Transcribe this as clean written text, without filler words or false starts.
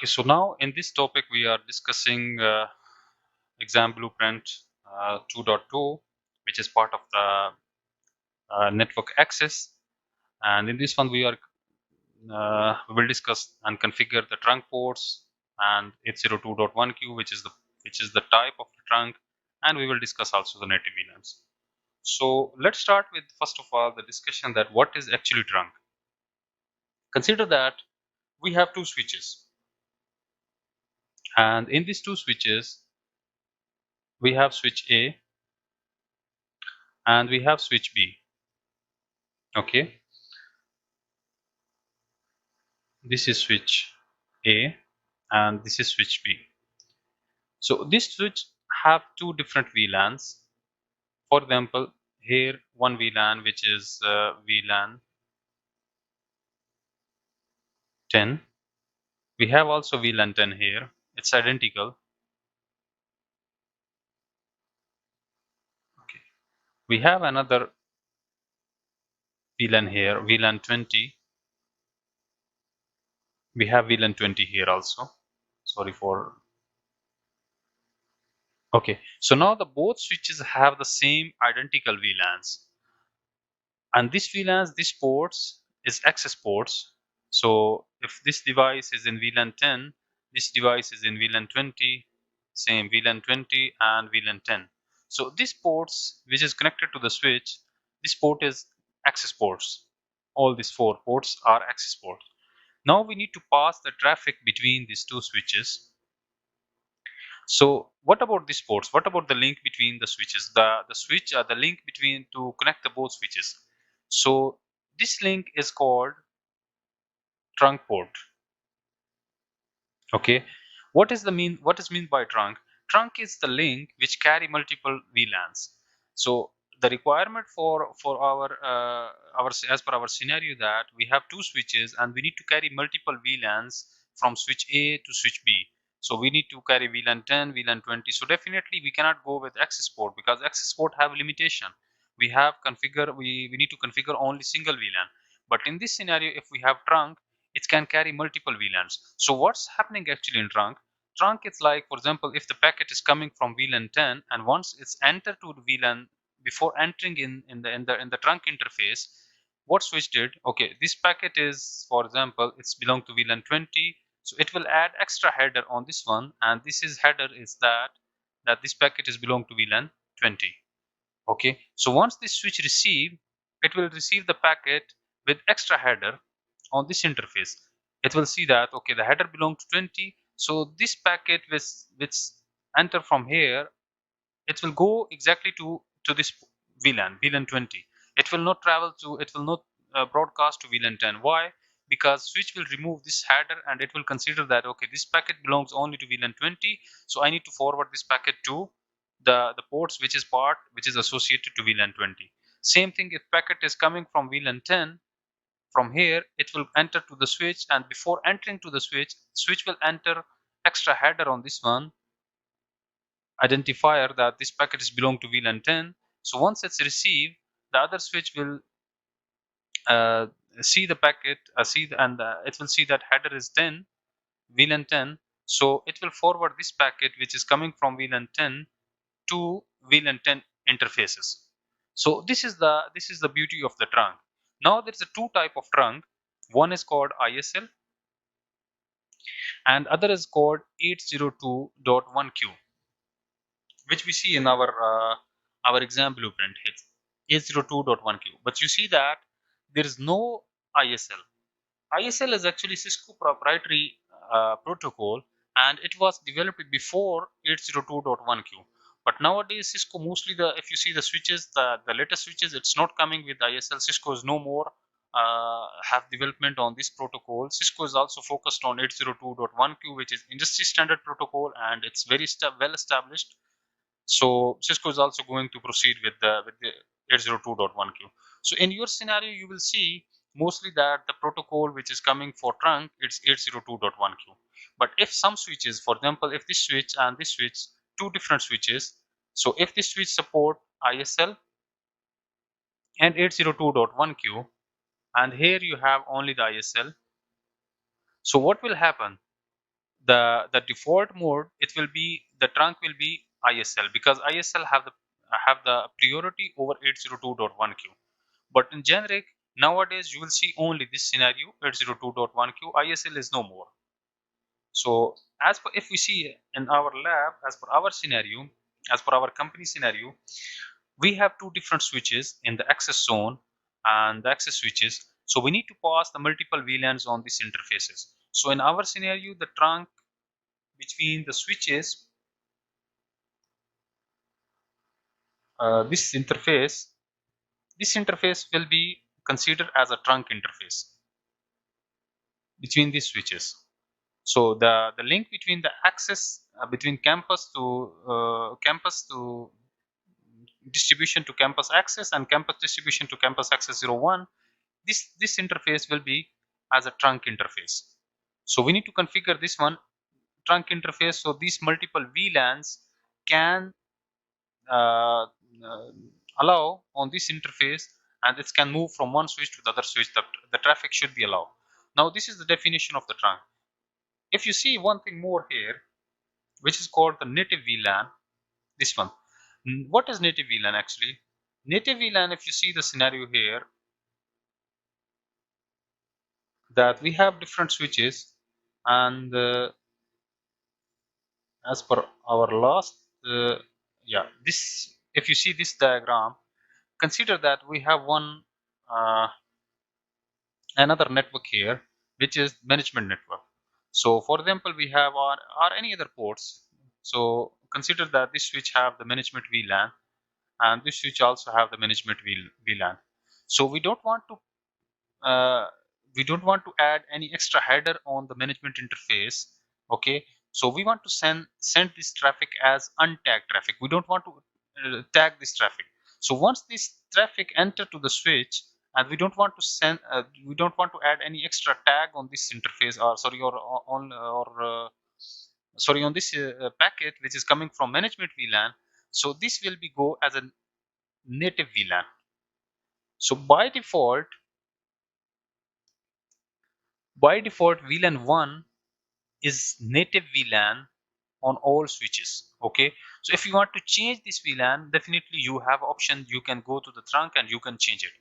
Okay, so now in this topic we are discussing exam blueprint 2.2, which is part of the network access. And in this one we will discuss and configure the trunk ports and 802.1q, which is the type of the trunk, and we will discuss also the native VLANs. So let's start with first of all the discussion that what is actually trunk. Consider that we have two switches, and in these two switches we have switch A and we have switch B. Okay, this is switch A and this is switch B. So this switch have two different VLANs. For example, here one VLAN which is VLAN 10. We have also VLAN 10 here. It's identical. Okay. We have another VLAN here, VLAN 20. We have VLAN 20 here also. Sorry for. Okay. So now the both switches have the same identical VLANs. And this VLANs, this ports is access ports. So if this device is in VLAN 10, this device is in VLAN 20, same VLAN 20 and VLAN 10. So these ports which is connected to the switch, this port is access ports. All these four ports are access ports. Now we need to pass the traffic between these two switches. So what about these ports? What about the link between the switches? The link between to connect the both switches. So this link is called trunk port. Okay, what is mean by trunk? Trunk is the link which carry multiple VLANs. So the requirement for our as per our scenario that we have two switches and we need to carry multiple VLANs from switch A to switch B. So we need to carry VLAN 10, VLAN 20. So definitely we cannot go with access port because access port have limitation. We need to configure only single VLAN. But in this scenario, if we have trunk, it can carry multiple VLANs. So what's happening actually in trunk? Trunk is like, for example, if the packet is coming from VLAN 10 and once it's entered to the VLAN, before entering in the trunk interface, what switch did? Okay, this packet is, for example, it's belong to VLAN 20, so it will add extra header on this one, and this is header is that this packet is belong to VLAN 20. Okay, so once this switch receive, it will receive the packet with extra header on this interface. It will see that okay, the header belongs to 20, so this packet which enter from here, it will go exactly to this VLAN 20. It will not travel to, it will not broadcast to VLAN 10. Why? Because switch will remove this header and it will consider that okay, this packet belongs only to VLAN 20, so I need to forward this packet to the ports which is associated to VLAN 20. Same thing if packet is coming from VLAN 10, from here it will enter to the switch, and before entering to the switch will enter extra header on this one identifier that this packet is belong to VLAN 10. So once it's received, the other switch will uh, see the packet, it will see that header is 10, VLAN 10. So it will forward this packet which is coming from VLAN 10 to VLAN 10 interfaces. So this is the beauty of the trunk. Now there is a two type of trunk. One is called ISL and other is called 802.1q, which we see in our exam blueprint here, 802.1q. But you see that there is no ISL. ISL is actually Cisco proprietary protocol, and it was developed before 802.1q. But nowadays Cisco mostly, the if you see the switches, the latest switches, it's not coming with ISL. Cisco is no more have development on this protocol. Cisco is also focused on 802.1q, which is industry standard protocol, and it's very well established. So Cisco is also going to proceed with the 802.1q. So in your scenario, you will see mostly that the protocol which is coming for trunk, it's 802.1q. But if some switches, for example, if this switch and this switch, two different switches, so if this switch support ISL and 802.1q, and here you have only the ISL, so what will happen? the default mode, it will be, the trunk will be ISL, because ISL have the priority over 802.1q. But in generic, nowadays you will see only this scenario, 802.1q. ISL is no more. So as per, if we see in our lab, as per our scenario, as per our company scenario, we have two different switches in the access zone and the access switches. So we need to pass the multiple VLANs on these interfaces. So in our scenario, the trunk between the switches, this interface will be considered as a trunk interface between these switches. So the link between the access between campus to distribution to campus access and campus distribution to campus access 01, this interface will be as a trunk interface. So we need to configure this one trunk interface, so these multiple VLANs can uh, allow on this interface, and it can move from one switch to the other switch. The traffic should be allowed. Now this is the definition of the trunk. If you see one thing more here, which is called the native VLAN, this one. What is native VLAN actually? Native VLAN, if you see the scenario here, that we have different switches, and as per our last yeah, this, if you see this diagram, consider that we have one another network here, which is management network. So for example, we have our any other ports. So consider that this switch have the management VLAN, and this switch also have the management VLAN. So uh, we don't want to add any extra header on the management interface. Okay, so we want to send this traffic as untagged traffic. We don't want to tag this traffic. So once this traffic enter to the switch, and we don't want to add any extra tag on this interface, or sorry, or on or sorry, on this packet which is coming from management VLAN. So this will be go as a native VLAN. So by default VLAN 1 is native VLAN on all switches. Okay, so if you want to change this VLAN, definitely you have option, you can go to the trunk and you can change it.